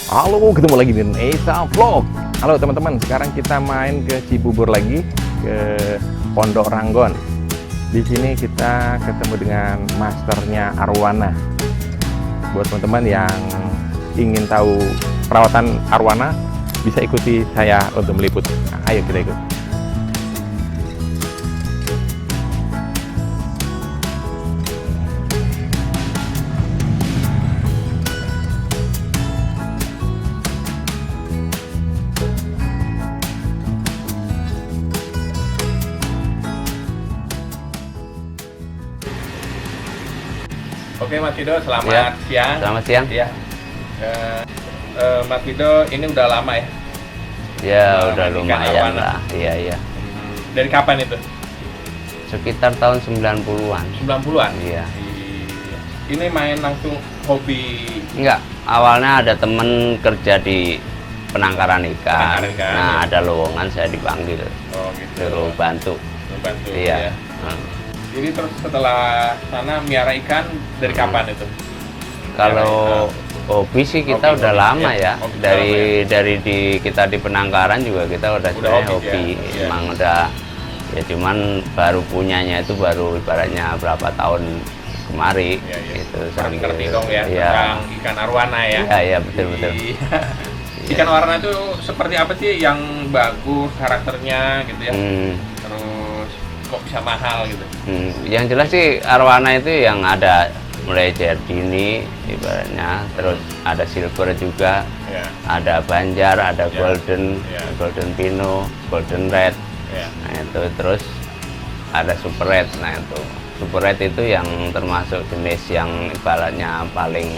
Halo, ketemu lagi di Esa Vlog. Halo teman-teman, sekarang kita main ke Cibubur lagi, ke Pondok Ranggon. Di sini kita ketemu dengan masternya Arwana. Buat teman-teman yang ingin tahu perawatan arwana, bisa ikuti saya untuk meliput. Nah, ayo kita ikut. Oke Mas Wido, selamat siang. Selamat siang. Ya. Mas Wido, ini udah lama ya? Ya, udah lumayan lah. Iya. Dari kapan itu? Sekitar tahun 90-an. 90-an? Iya. Ini main langsung hobi? Enggak, awalnya ada temen kerja di penangkaran ikan. Nah, ada lowongan saya dipanggil. Oh gitu. Suruh bantu. Bantu. Iya. Ya. Jadi terus setelah sana miara ikan dari kapan itu? Kalau hobi sih kita udah lama ya. Dari kita di penangkaran juga kita udah sebenarnya hobi. Ya. Emang udah ya, cuman baru punyanya itu baru ibaratnya berapa tahun kemari. Itu ngerti dong ya, iya. tentang ikan arwana ya. Iya, betul. Ikan arwana itu seperti apa sih yang bagus karakternya gitu ya? Terus kok bisa mahal gitu? Yang jelas sih arwana itu yang ada mulai jardini ibaratnya, terus ada silver juga, ada banjar, ada golden, golden pino, golden red. Nah itu terus ada super red. Nah itu super red itu yang termasuk jenis yang ibaratnya paling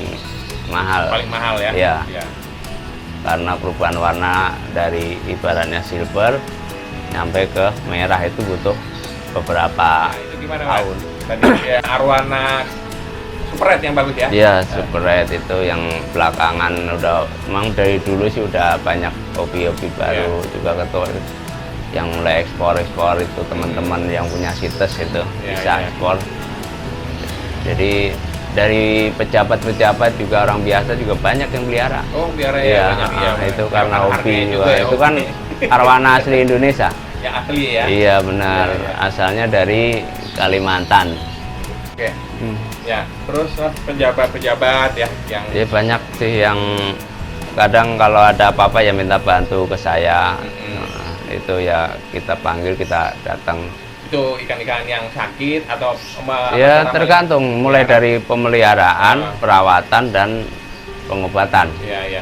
mahal. Paling mahal ya? Iya. Karena perubahan warna dari ibaratnya silver nyampe ke merah itu butuh beberapa itu gimana, tahun. Tadi ya, arwana super red yang bagus ya? Iya, super red itu yang belakangan udah, memang dari dulu sih udah banyak hobi-hobi baru juga ketua yang mulai ekspor itu teman-teman yang punya sites itu bisa ekspor. Jadi dari pejabat-pejabat juga orang biasa juga banyak yang pelihara. Oh, pelihara ya, banyak ya. Itu karena hobi juga. Ya, Itu kan arwana asli Indonesia. Yang asli ya? Iya benar, asalnya dari Kalimantan. Oke. Ya, terus pejabat-pejabat ya yang banyak sih yang kadang kalau ada apa-apa ya minta bantu ke saya. Nah, itu ya kita panggil, kita datang. Itu ikan-ikan yang sakit atau ya tergantung, mulai dari pemeliharaan, perawatan dan pengobatan.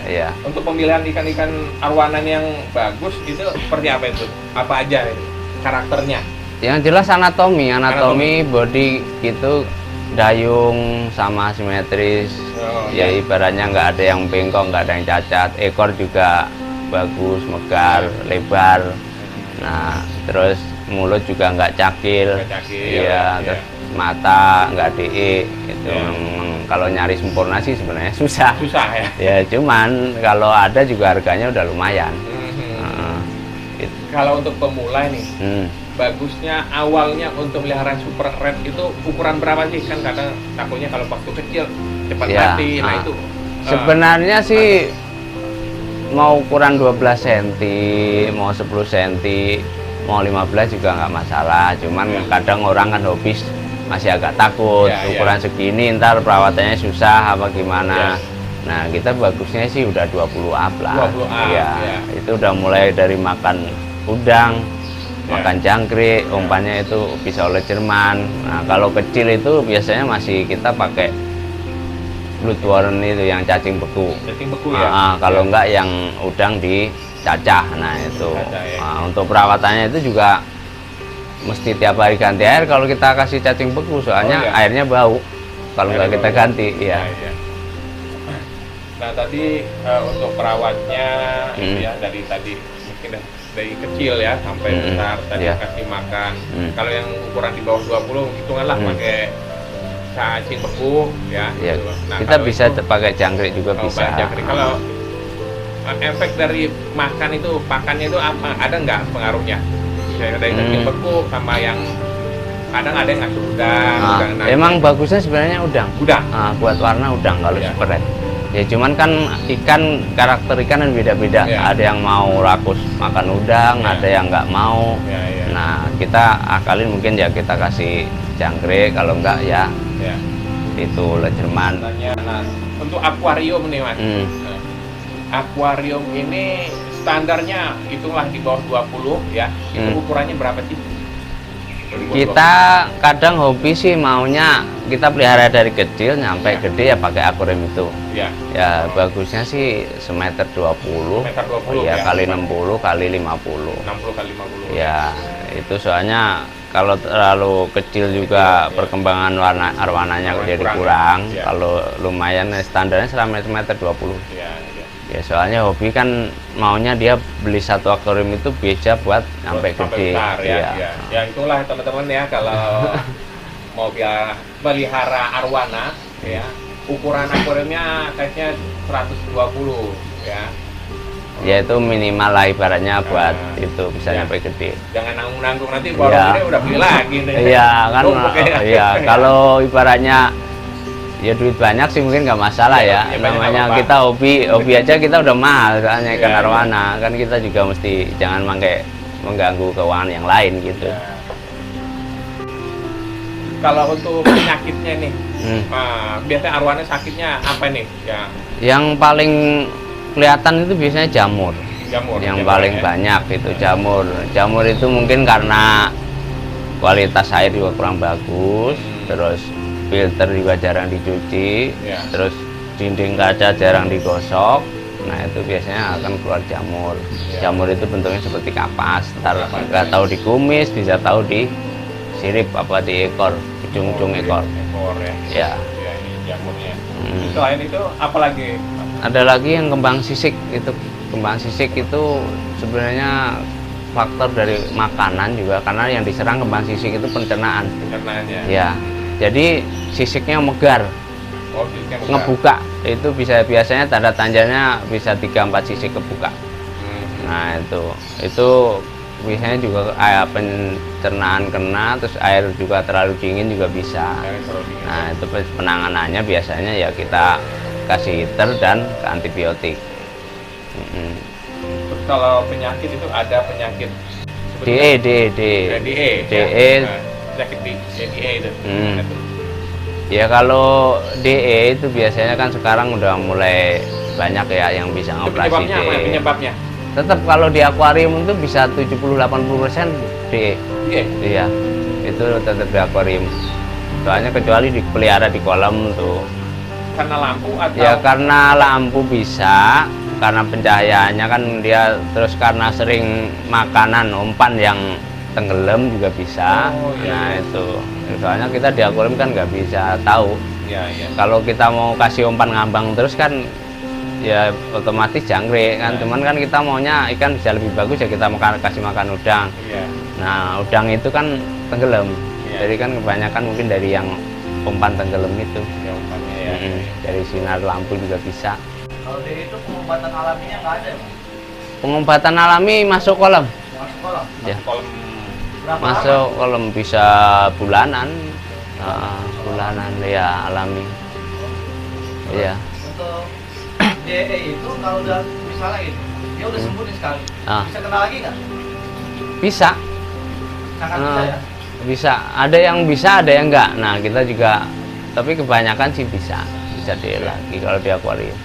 Iya. Untuk pemilihan ikan-ikan arwana yang bagus itu seperti apa itu? Apa aja itu karakternya? Yang jelas anatomi body gitu, dayung sama simetris. Ya ibaratnya nggak ada yang bengkok, nggak ada yang cacat. Ekor juga bagus, megar, lebar. Nah terus mulut juga nggak cakil. Iya. Terus mata nggak DE itu. Kalau nyari sempurna sih sebenarnya susah ya. Ya cuman kalau ada juga harganya udah lumayan. Gitu. Kalau untuk pemula nih, bagusnya awalnya untuk melihara super red itu ukuran berapa sih? Kan kadang takutnya kalau waktu kecil cepat mati. Nah itu sebenarnya sih mau ukuran 12 cm, mau 10 cm, mau 15 juga nggak masalah. Cuman kadang orang kan hobis masih agak takut ukuran segini ntar perawatannya susah apa gimana. Nah kita bagusnya sih udah 20 up lah. 20 up, itu udah mulai dari makan udang, makan jangkrik, umpannya itu pisau oleh Jerman. Nah kalau kecil itu biasanya masih kita pakai bloodworm itu yang cacing beku. Kalau enggak yang udang dicacah. Nah itu untuk perawatannya itu juga mesti tiap hari ganti air kalau kita kasih cacing beku, soalnya airnya bau kalau nggak kita ganti. Nah tadi untuk perawatnya ya dari tadi mungkin dari kecil ya sampai besar tadi kasih makan. Kalau yang ukuran di bawah 20 hitunganlah pakai cacing beku ya. Nah, kita bisa pakai jangkrik juga bisa. Kalau efek dari makan itu, pakannya itu apa? Ada nggak pengaruhnya? Dari cacing beku sama yang kadang ada yang ngasih udang. Emang bagusnya sebenarnya udang. Buat warna udang kalau super red. Ya cuman kan ikan, karakter ikan kan beda-beda. Ya. Ada yang mau rakus makan udang, Ya. ada yang nggak mau. Ya, ya. Nah kita akalin mungkin ya kita kasih jangkrik, kalau enggak ya Ya. itu Jerman. Nah, untuk akuarium nih Mas. Hmm. Nah, akuarium ini standarnya itulah di bawah 20 ya. Itu ukurannya berapa sih? Kita kadang hobi sih maunya kita pelihara dari kecil nyampe gede ya pakai akuarium itu. Ya. Ya bagusnya sih semeter 20, Meter 20 ya, ya. kali 60 kali 50. 60 kali 50. Ya itu soalnya kalau terlalu kecil juga perkembangan arwananya jadi kurang. Ya. Kalau lumayan standarnya meter 20. Ya, ya. Ya soalnya hobi kan maunya dia beli satu akuarium itu bisa buat sampai gede. Besar, ya, Ya. ya. Ya itulah teman-teman ya, kalau mau pelihara arwana ya, ukuran akuariumnya kayaknya 120 ya. Ya itu minimal lah ibaratnya buat itu bisa ya. sampai gede. Jangan nanggung-nanggung nanti baru Ya. ini udah beli lagi nih. Iya kan, Numpuk ya. iya kalau ibaratnya ya duit banyak sih mungkin nggak masalah Ya, ya. ya, banyak Namanya nggak apa-apa. kita hobi aja kita udah mahal soalnya ikan Ya, arwana kan kita juga mesti jangan mengganggu keuangan yang lain gitu. Ya. Kalau untuk penyakitnya nih, biasanya arwana sakitnya apa nih? Ya, Yang paling kelihatan itu biasanya jamur. jamur. Yang jamur paling ya. banyak itu jamur. Jamur itu mungkin karena kualitas air juga kurang bagus, terus filter juga jarang dicuci, Ya. terus dinding kaca jarang digosok. Nah itu biasanya akan keluar jamur. Ya. Jamur itu bentuknya seperti kapas. Ntar nggak tahu di kumis, bisa tahu di sirip apa di ekor, ujung-ujung ekor. Ekor ya. Ya. Ya, ini jamurnya. Hmm. Selain itu apa lagi? Ada lagi yang kembang sisik itu. Kembang sisik itu sebenarnya faktor dari makanan juga, karena yang diserang kembang sisik itu pencernaan. Pencernaannya. Ya. Jadi sisiknya megar, Oh, sisiknya buka. ngebuka. Itu biasanya tanda tandanya bisa 3-4 sisik kebuka. Nah, itu biasanya juga air pencernaan kena, terus air juga terlalu dingin juga bisa. Air terlalu dingin. Nah, itu penanganannya biasanya ya kita kasih heater dan ke antibiotik. Terus kalau penyakit itu ada penyakit DE. DE. DE. Nah, penyakit DE itu. Hmm. Itu. Ya kalau DE itu biasanya kan sekarang udah mulai banyak ya yang bisa Itu ngoperasi penyebabnya apa ya? DE. Penyebabnya? Tetap kalau di akuarium itu bisa 70-80% DE. Iya. Iya, itu tetap di akuarium. Soalnya kecuali dipelihara di kolam tuh. Karena lampu atau? Ya karena lampu bisa, karena pencahayaannya kan dia, terus karena sering makanan umpan yang tenggelam juga bisa. Oh, iya, Nah iya. itu, soalnya kita di akuarium kan nggak bisa tahu. Iya, iya. Kalau kita mau kasih umpan ngambang terus kan ya otomatis jangkrik kan. Cuman kan kita maunya ikan bisa lebih bagus ya kita kasih makan udang. Iya. Nah udang itu kan tenggelam. Iya. Jadi kan kebanyakan mungkin dari yang umpan tenggelam itu. Ya, umpannya ya. Dari sinar lampu juga bisa. Kalau DE itu pengobatan alaminya nggak ada ya, Mas? Pengobatan alami masuk kolam. Masuk kolam. Ya. Kolam. Berapa Masuk lama? kolam bisa bulanan. Bulanan ya alami. Iya. Untuk DE itu kalau udah misalnya ini, dia udah sembuh nih sekali, bisa kena lagi nggak? Bisa. Sangat bisa ya. Bisa. Ada yang bisa, ada yang enggak. Nah kita juga, tapi kebanyakan sih bisa DE lagi kalau di akuarium.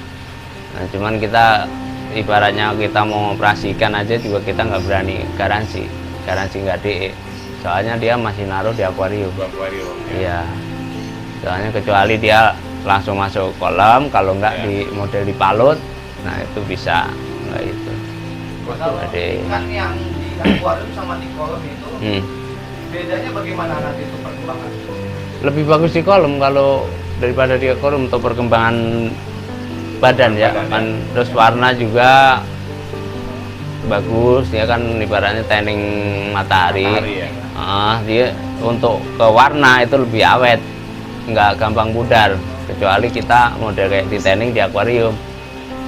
Nah cuman kita ibaratnya kita mau operasikan aja juga kita nggak berani garansi nggak DE. Soalnya dia masih naruh di akuarium. Akuarium. Iya. Soalnya kecuali dia langsung masuk kolam, kalau nggak di model dipalut, nah itu bisa nggak itu. Kalau DE. ikan yang di akuarium sama di kolam itu bedanya bagaimana nanti itu perkembangan? Lebih bagus di kolam kalau daripada di akuarium untuk perkembangan badan ya. Kan, terus warna juga bagus, dia kan ibaratnya tanning matahari. Matahari ya. Dia untuk ke warna itu lebih awet, nggak gampang pudar. Kecuali kita model kayak di tanning di akuarium.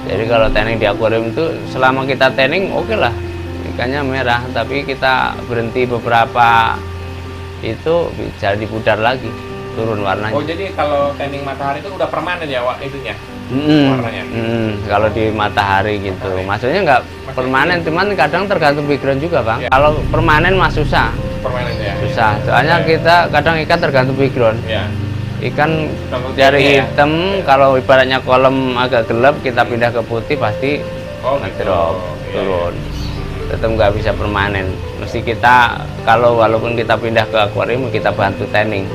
Jadi kalau tanning di akuarium itu selama kita tanning oke lah, ikannya merah. Tapi kita berhenti beberapa itu bisa dipudar lagi, turun warnanya. Oh, jadi kalau tanning matahari itu udah permanen ya, Wak, itunya? warnanya. Kalau di matahari gitu, maksudnya nggak permanen, cuman kadang tergantung background juga bang. Ya. Kalau permanen mah susah, Permanen ya. susah. Soalnya kita kadang ikan tergantung background. Ya. Ikan Tergantung dari putih ya? hitam, kalau ibaratnya kolam agak gelap, kita pindah ke putih pasti Oh, gitu. ngedrop, Iya, turun. Tetap nggak bisa permanen. Mesti kita, kalau walaupun kita pindah ke akuarium, kita bantu tanning.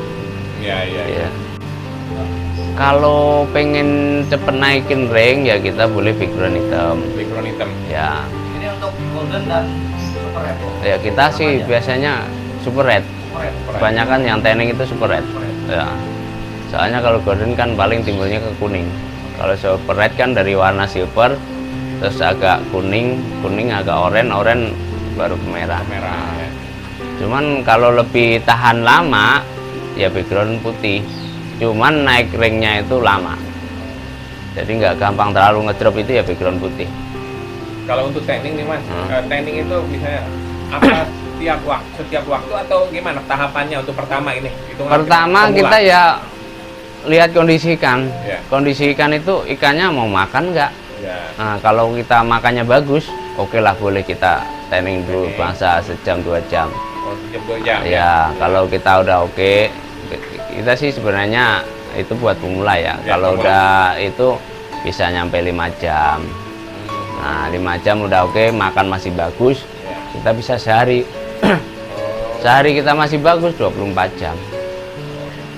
Iya, iya. Ya. Kalau pengen cepet naikin ring, ya kita boleh background hitam. Background hitam. Ya, Ini untuk golden dan super red. ya kita sih biasanya super red. Super red. Kebanyakan yang tanning itu super red. Ya. Soalnya kalau golden kan paling timbulnya ke kuning. Kalau super red kan dari warna silver, terus agak kuning, kuning agak oranye baru ke merah. Merah. Nah, Ya. cuman kalau lebih tahan lama, ya background putih. Cuman naik ringnya itu lama. Jadi nggak gampang terlalu ngedrop itu ya background putih. Kalau untuk tanning nih mas, Hmm. tanning itu misalnya apa setiap waktu atau gimana tahapannya untuk pertama ini? Pertama kita ya lihat kondisi ikan. Ya. Kondisi ikan itu ikannya mau makan nggak? Ya. Nah, kalau kita makannya bagus, oke lah boleh kita tanning dulu Tanning. bangsa sejam 2 jam. Oh, jam 2 jam. Ya, kalau kita udah oke, kita sih sebenarnya itu buat pemula ya. Ya, Kalau pemula. udah itu bisa nyampe 5 jam. Nah, 5 jam udah oke, makan masih bagus, Ya. kita bisa sehari. Oh, Sehari kita masih bagus 24 jam.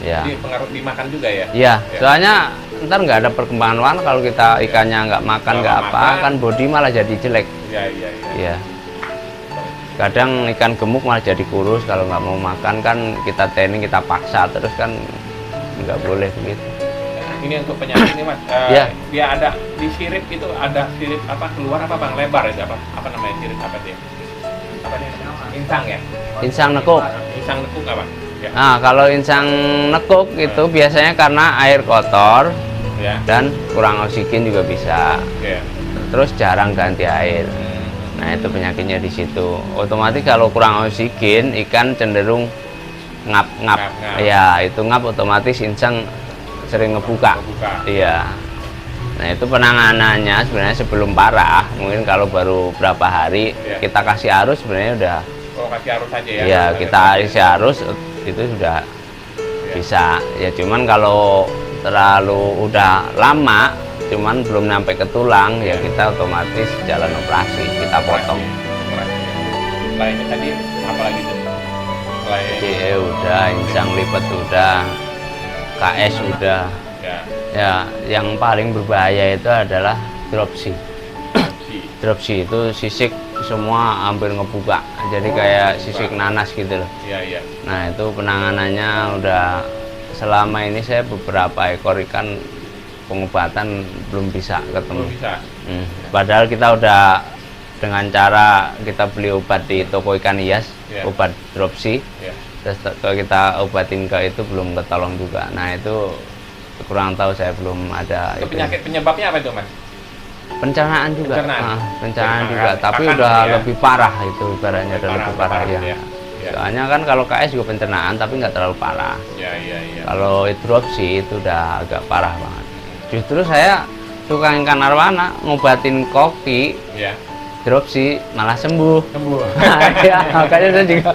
Ya. Jadi pengaruh dimakan juga ya? Iya, Ya. soalnya ntar nggak ada perkembangan warna kalau kita ikannya nggak makan Nggak nggak apa, makan. kan body malah jadi jelek. Iya, iya, iya. Iya. Kadang ikan gemuk malah jadi kurus kalau nggak mau makan, kan kita tanning, kita paksa terus kan nggak boleh begitu. Ini untuk penyakit nih mas. Ya. Dia ada di sirip itu ada sirip apa keluar apa bang lebar itu apa namanya sirip apa dia? Apa dia? Insang ya? Insang nekuk. Insang nekuk apa? Ya. Nah, kalau insang nekuk itu biasanya karena air kotor Ya. dan kurang oksigen juga bisa. Ya. Terus jarang ganti air. Nah, itu penyakitnya di situ. Otomatis kalau kurang oksigen, ikan cenderung ngap-ngap. Ngap-ngap. Ya, itu ngap otomatis insang sering ngebuka. Buka. Iya. Nah, itu penanganannya sebenarnya sebelum parah. Mungkin kalau baru berapa hari Iya. kita kasih arus sebenarnya udah. Oh, kasih arus aja ya? Iya, kita kasih arus itu sudah Ya. bisa. Ya, cuman kalau terlalu udah lama, cuman belum sampai ke tulang, ya kita otomatis jalan operasi, kita potong. Operasi. Lainnya tadi apa lagi tuh? Selain CE udah, insang lipat udah, KS udah. ya, Ya, yang paling berbahaya itu adalah dropsy. si. Dropsy itu sisik semua hampir ngebuka, jadi kayak sisik nanas gitu loh. Iya, iya. Nah, itu penanganannya udah, selama ini saya beberapa ekor ikan pengobatan belum bisa ketemu. Belum bisa. Padahal kita udah dengan cara kita beli obat di toko ikan hias, Ya. obat dropsy, Ya. terus kalau kita obatin ke itu belum ketolong juga. Nah, itu kurang tahu, saya belum ada Itu itu. penyakit penyebabnya apa itu mas? Pencernaan juga. Pencernaan. Pencernaan Jadi juga, makan- tapi makan udah ya. lebih parah itu ibaratnya, udah Lebih lebih parah, parah gitu ya. ya. Ya. Soalnya kan kalau KS juga pencernaan tapi nggak terlalu parah. Iya, iya, iya. Kalau dropsy itu udah agak parah banget. Justru saya tukang ikan arwana ngobatin koki, Iya. dropsy malah sembuh. Sembuh. Ya, makanya saya juga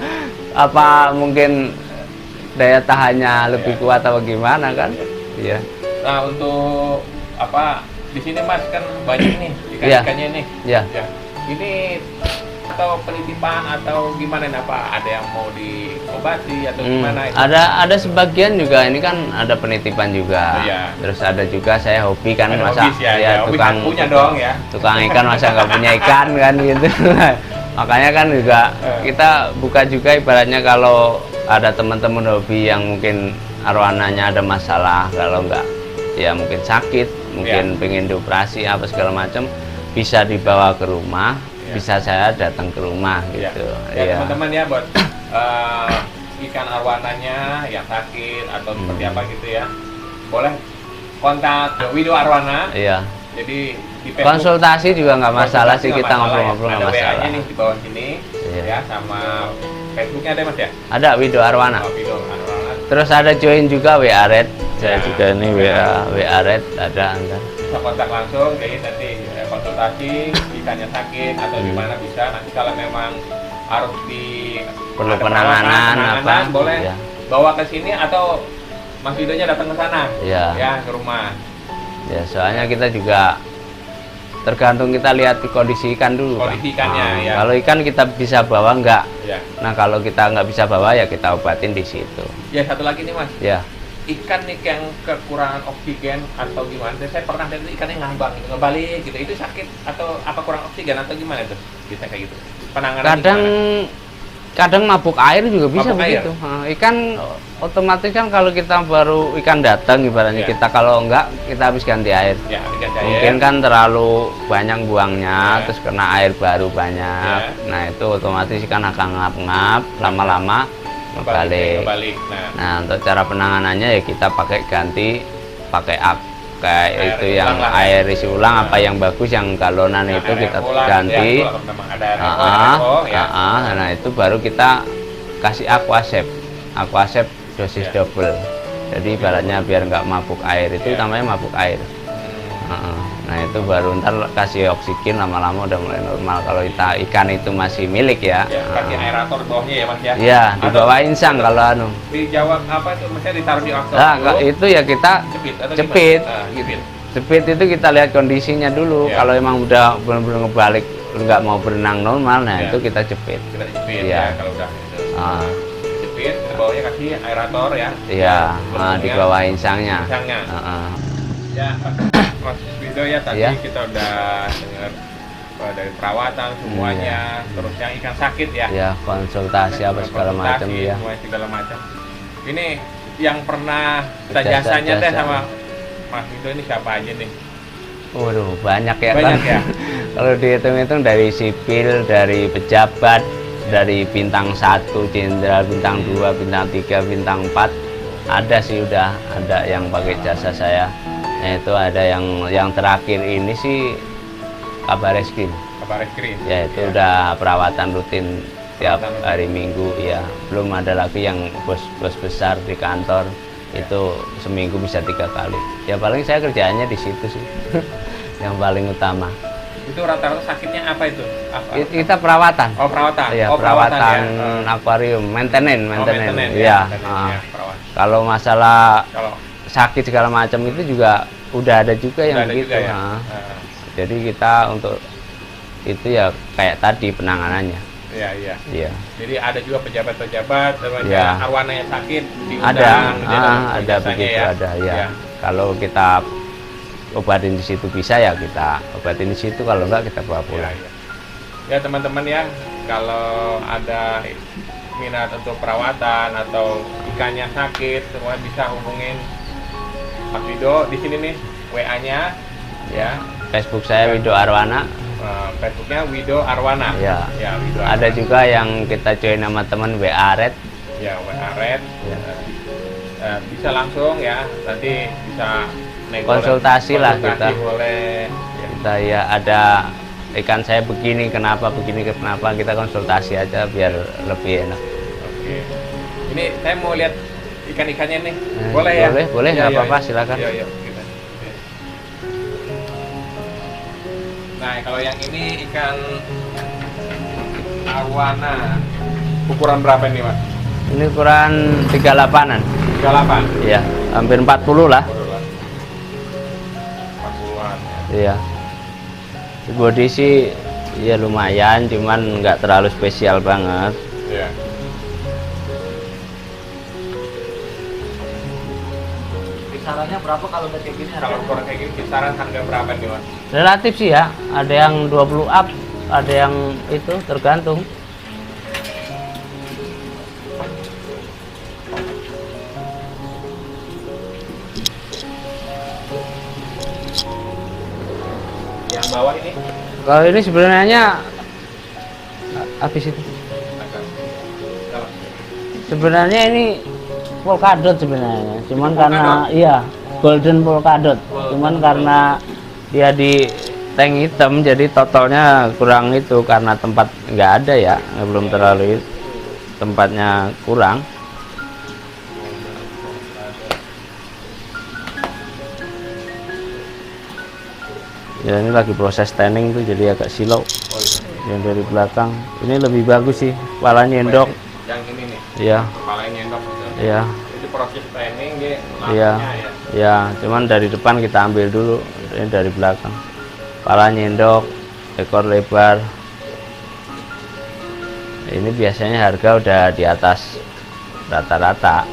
apa mungkin daya tahannya lebih Ya. kuat atau gimana kan? Iya. Nah, untuk apa di sini mas kan banyak nih Iya. ikan-ikannya nih. Ya. Ya. Ini atau penitipan atau gimana nih, apa ada yang mau diobati atau gimana itu? Ada sebagian juga, ini kan ada penitipan juga. Oh, iya. Terus ada juga saya hobi kan, Ada masa hobis ya, hobi kan punya dong ya. tukang ikan masa nggak punya ikan kan gitu. Makanya kan juga kita buka juga ibaratnya kalau ada teman-teman hobi yang mungkin arwananya ada masalah, kalau nggak ya mungkin sakit, mungkin pengen dioperasi apa segala macam, bisa dibawa ke rumah, bisa saya datang ke rumah Ya. gitu. Ya, Iya. teman-teman ya buat ikan arwananya yang sakit atau seperti apa gitu ya, boleh kontak Wido Arwana. Iya. Jadi di Facebook, Konsultasi juga nggak masalah sih, nggak kita masalah ngobrol-ngobrol ya. nggak Ada masalah. WA-nya nih di bawah sini. Iya. Ya, sama Facebooknya ada mas ya? Ada Wido Arwana. Oh, Wido Arwana. Terus ada join juga WA Red. Saya Ya. juga ini WA Red ada Anda. bisa kontak langsung, jadi nanti konsultasi, ikannya sakit atau gimana bisa. Nanti kalau memang harus perlu ada penanganan apa boleh ya. bawa ke sini atau Mas Widonya datang ke sana, Ya. ya ke rumah. Ya, soalnya kita juga tergantung kita lihat kondisi ikan dulu. Kondisi Pak. ikannya, ya. Kalau ikan kita bisa bawa enggak? Ya. Nah, kalau kita nggak bisa bawa ya kita obatin di situ. Ya, satu lagi nih Mas, Ya. ikan nih yang kekurangan oksigen atau gimana? Saya pernah lihat ikannya ngambang, gitu, ngebalik gitu. Itu sakit atau apa kurang oksigen atau gimana tuh? Bisa kayak gitu. Penanganan Kadang mabuk air juga bisa Mabuk air? begitu. Nah, ikan otomatis kan kalau kita baru ikan datang ibaratnya Ya. kita kalau enggak kita habis ganti air. Ya, diganti air. Mungkin kan terlalu banyak buangnya, Ya. terus kena air baru banyak. Ya. Nah itu otomatis ikan akan ngap-ngap, lama-lama ngebalik. Ngebalik. Nah, Nah untuk cara penanganannya ya kita pakai ganti, pakai kayak Air itu isi yang ulang lah. air isi ulang Nah. apa yang bagus yang galonan nah, itu air kita ulang, ganti. ya, kalau memang ada air ya. Nah itu baru kita kasih aquasep dosis Ya. double. Jadi ibaratnya biar nggak mabuk air itu Ya. namanya mabuk air. Nah itu baru ntar kasih oksigen lama-lama udah mulai normal. Kalau ikan itu masih milik ya. Ya, kasih aerator di bawahnya ya Mas ya. Iya, di Atau bawah insang kalau anu. dijawab apa itu maksudnya ditaruh di aerator Nah, dulu, itu ya kita jepit atau jepit. gimana? Nah, jepit. Jepit itu kita lihat kondisinya dulu. Ya. Kalau emang udah benar-benar ngebalik nggak mau berenang normal, nah Ya. itu kita jepit. Kita jepit Iya. ya kalau udah itu. Ah. Jepit, di bawahnya kasih aerator ya. Iya, di Bentuknya bawah insangnya. insangnya. Ya, Mas Wido ya tadi Iya. kita udah dengar dari perawatan semuanya, terus yang ikan sakit ya. Ya konsultasi apa segala macam Konsultasi, ya. semuanya segala macam. Ini yang pernah kita Jasa- jasanya teh jasa. sama Mas Wido ini siapa aja nih? Waduh, banyak ya Banyak kan. ya? Kalau dihitung-hitung dari sipil, dari pejabat, dari bintang 1, jenderal, bintang 2, bintang 3, bintang 4, ada sih udah ada yang pakai jasa saya. Nah, itu ada yang terakhir ini sih kabar reskrim. Kabar reskrim. Ya itu udah perawatan rutin tiap Perawatan rutin. hari Minggu ya. Belum ada lagi yang bos besar di kantor itu seminggu bisa 3 kali. Ya paling saya kerjaannya di situ sih. Yang paling utama. Itu rata-rata sakitnya apa itu? Apa? Kita perawatan. Oh, perawatan. Ya, Oh, perawatan ya. akuarium, maintenance. Oh, maintenance Ya. maintenance ya, perawatan. Kalau masalah Kalau sakit segala macam itu juga udah ada juga yang udah ada begitu. juga ya. Nah. Nah, Jadi kita untuk itu ya kayak tadi penanganannya. iya, iya. Iya. Jadi ada juga pejabat-pejabat terus Ya. arwana yang sakit diundang Ada, dia datang ada jasanya begitu ada ya. Iya. Kalau kita obatin di situ bisa ya kita obatin di situ, kalau enggak kita bawa Iya, pulang. iya. Ya teman-teman ya, kalau ada minat untuk perawatan atau ikannya sakit, semua bisa hubungin Mas Wido di sini nih, WA-nya ya. Facebook saya Wido Arwana. Facebooknya Wido Arwana. Ya. Ya, Wido Ada Arwana. juga yang kita join sama teman WA Red. Ya, WA Red. Ya. Bisa langsung ya, nanti bisa Konsultasi lah konsultasi kita. boleh. Ya. Kita ya ada ikan saya begini kenapa kita konsultasi aja biar lebih enak. Oke. Ini saya mau lihat ikan-ikannya nih. Boleh ya? Boleh, Iya, nggak iya, apa-apa, iya. silakan. Iya, iya, kita. Oke. Nah, kalau yang ini ikan arwana. Ukuran berapa ini, Mas? Ini ukuran 38-an. 38. Iya, hampir 40 lah. 40-an ya. Iya. Body sih ya lumayan, cuman nggak terlalu spesial banget. Iya. Kisarannya berapa kalau udah kayak gini? Kalau ukuran kayak gini kisaran harga berapa nih, Mas? Relatif sih ya, ada yang 20 up, ada yang itu tergantung. Yang bawah ini Kalau ini sebenarnya habis itu. agak kalau Sebenarnya ini polkadot sebenarnya, cuman karena iya golden polkadot, cuman karena dia di tank hitam jadi totalnya kurang itu karena tempat nggak ada ya, belum terlalu tempatnya kurang. Ya ini lagi proses tanning tuh, jadi agak silau. Oh iya. Yang dari belakang ini lebih bagus sih, kepala nyendok. Yang ini nih. Iya. Kepalanya nyendok gitu. Iya. Itu proses training dia Iya. lampunya ya. Ya, cuman dari depan kita ambil dulu, ini dari belakang. Kepala nyendok, ekor lebar. Ini biasanya harga udah di atas rata-rata.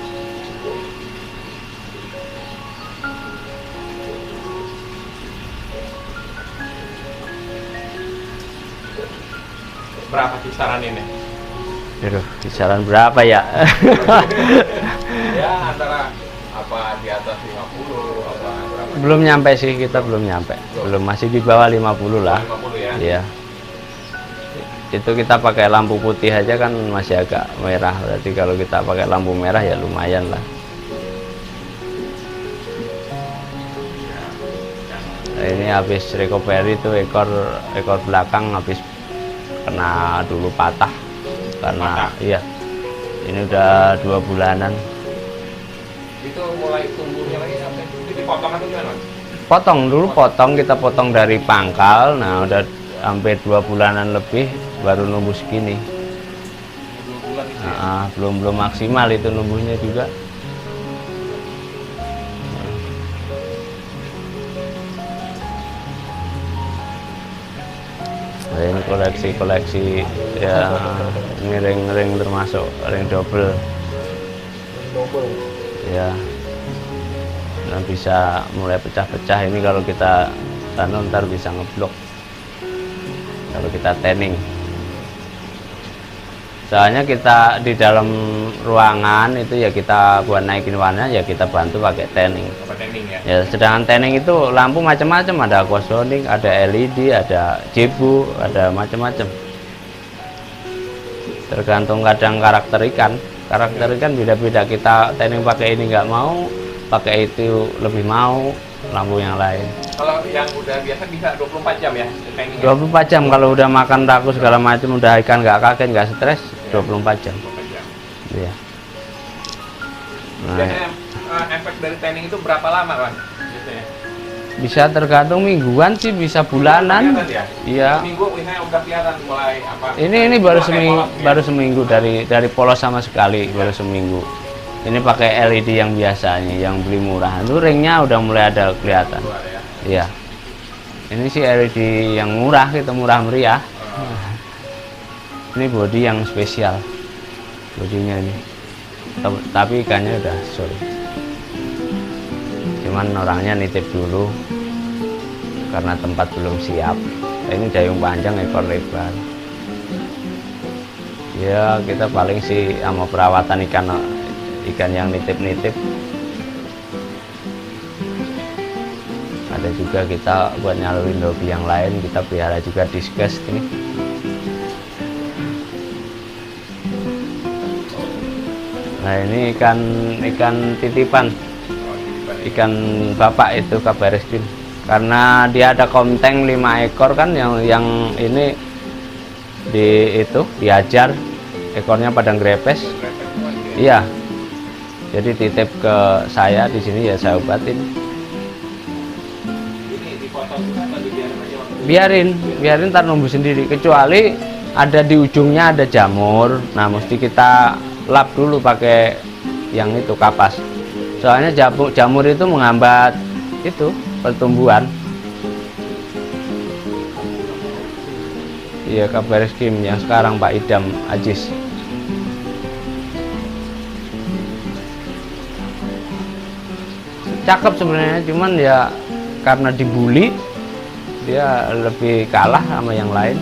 Berapa kisaran ini? Aduh, kisaran berapa ya? Ya antara apa di atas 50 apa berapa? Belum nyampe sih, kita belum nyampe. Belum, masih di bawah 50 lah. 50 ya. Iya. Itu kita pakai lampu putih aja kan masih agak merah. Berarti kalau kita pakai lampu merah ya lumayan lah. Nah, ini habis recovery itu ekor belakang habis kena dulu patah karena iya ini udah 2 bulanan. Itu mulai tumbuhnya lagi sampai itu dipotong atau gimana? Potong, kita potong dari pangkal. Nah udah hampir 2 bulanan lebih baru numbuh segini. 2 bulan itu ya? Belum maksimal itu numbuhnya juga. Nah, ini koleksi ya, ini ring termasuk ring double ya. Nah, bisa mulai pecah-pecah ini kalau kita ntar bisa ngeblok kalau kita tanning. Soalnya kita di dalam ruangan itu ya kita buat naikin warna ya kita bantu pakai tanning. Ya, sedangkan tanning itu lampu macam-macam, ada aquasonic, ada LED, ada jebu, ada macam-macam. Tergantung kadang karakter ikan. Karakter ikan beda-beda. Kita tanning pakai ini nggak mau, pakai itu lebih mau, lampu yang lain. Kalau yang udah biasa bisa 24 jam ya tanningnya? 24 jam kalau udah makan raku segala macam, udah ikan nggak kaget, nggak stres, 24 jam. 24 jam. Iya. Nah, Biasanya efek dari tanning itu berapa lama kan? Biasanya? bisa tergantung mingguan sih, bisa bulanan. Kelihatan ya? Iya. Minggu misalnya udah kelihatan mulai apa? Ini baru Mulai seminggu, polos ya? baru seminggu dari polos sama sekali, baru seminggu. Ini pakai LED yang biasanya, yang beli murah. Itu ringnya udah mulai ada kelihatan. Keluar ya. Iya. Ini sih LED yang murah, gitu, murah meriah. Ini body yang spesial, bodinya ini. Tapi ikannya udah sorry. Cuman orangnya nitip dulu karena tempat belum siap. Ini dayung panjang, ekor lebar. Ya kita paling sih sama perawatan ikan yang nitip-nitip. Ada juga kita buat nyalurin hobi yang lain, kita pelihara juga diskus ini. Nah ini ikan titipan, ikan bapak itu kabar reskrim. Karena dia ada komteng 5 ekor kan, yang ini diajar ekornya padang grepes. Iya. Jadi titip ke saya di sini ya saya obatin. Biarin ntar numbuh sendiri, kecuali ada di ujungnya ada jamur. Nah mesti kita lap dulu pakai yang itu kapas, soalnya jamur itu menghambat itu pertumbuhan. Iya, kabar reskrim yang sekarang Pak Idam Ajis. Cakep sebenarnya, cuman ya karena dibully dia lebih kalah sama yang lain.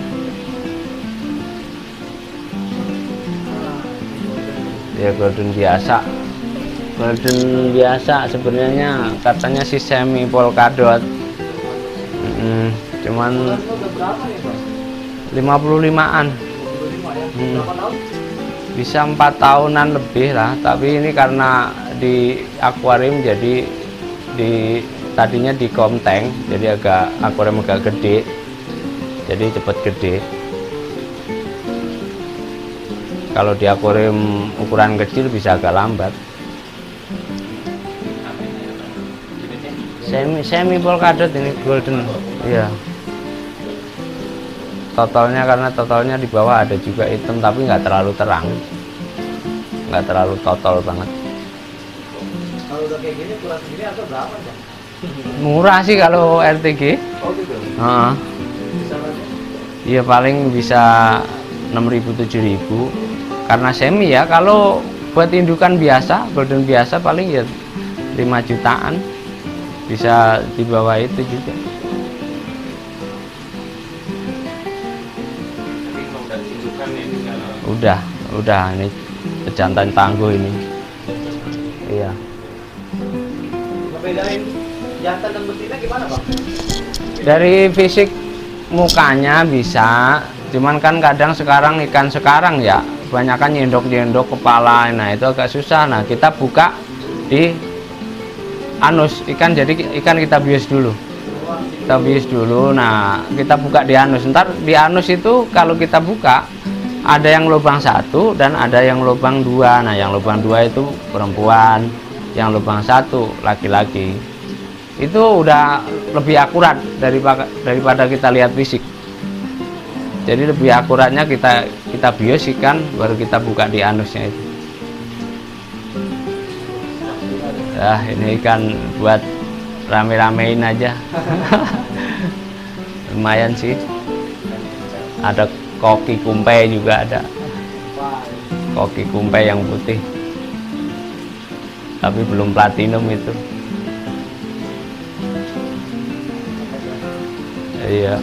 Ya golden biasa sebenarnya katanya si semi polkadot. Cuman 55-an. Bisa 4 tahunan lebih lah, tapi ini karena di akuarium jadi tadinya di komteng, jadi akuarium agak gede, jadi cepet gede. Kalau di akuarium ukuran kecil bisa agak lambat. Semi polkadot ini golden. Iya. Totalnya karena totalnya di bawah ada juga hitam tapi nggak terlalu terang. Nggak terlalu total banget. Kalau udah kayak gini kurang segini atau berapa, Bang? Murah sih kalau RTG. Oh gitu. Heeh. Misalnya Iya paling bisa 6.000 7.000 karena semi ya. Kalau buat indukan biasa, golden biasa paling ya 5 jutaan. Bisa di bawah itu juga. Udah ini pejantan tangguh ini. Iya. ngebedain jantan dan betina gimana, Bang? Dari fisik mukanya bisa, cuman kan kadang sekarang ikan sekarang ya kebanyakan nyendok-nyendok kepala, nah itu agak susah. Nah kita buka di anus ikan, jadi ikan kita bius dulu. Nah kita buka di anus. Ntar di anus itu kalau kita buka ada yang lubang 1 dan ada yang lubang 2. Nah yang lubang 2 itu perempuan, yang lubang 1 laki-laki. Itu udah lebih akurat daripada kita lihat fisik. Jadi lebih akuratnya kita bius ikan baru kita buka di anusnya itu. Nah ini ikan buat rame-ramein aja. Lumayan sih. Ada koki kumpai juga ada. Koki kumpai yang putih. Tapi belum platinum itu. Iya.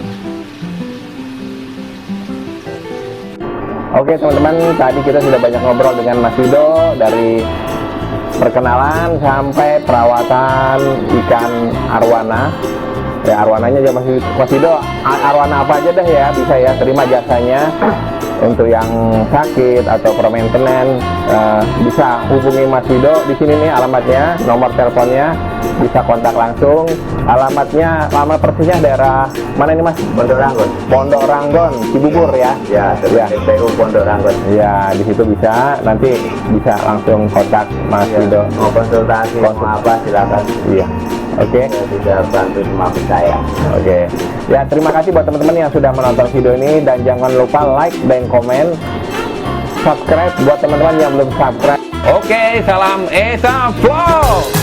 Oke teman-teman, tadi kita sudah banyak ngobrol dengan Mas Yudo dari perkenalan sampai perawatan ikan arwana. Ya arwananya aja Mas Yudo, arwana apa aja deh ya bisa ya terima jasanya. Untuk yang sakit atau pro maintenance bisa hubungi Mas Yudo di sini nih alamatnya, nomor teleponnya, bisa kontak langsung. Alamat persisnya daerah mana ini Mas? Pondok Ranggon. Pondok Ranggon, Cibubur ya? Ya, TPU Pondok Ranggon. Ya, di situ bisa, nanti bisa langsung kontak Mas Yudo. Mau konsultasi, mau apa silakan. Iya. Oke. Saya bisa bantu semua saya. Oke. Ya, terima kasih buat teman-teman yang sudah menonton video ini dan jangan lupa like dan komen. Subscribe buat teman-teman yang belum subscribe. Oke, salam Esa Vlog.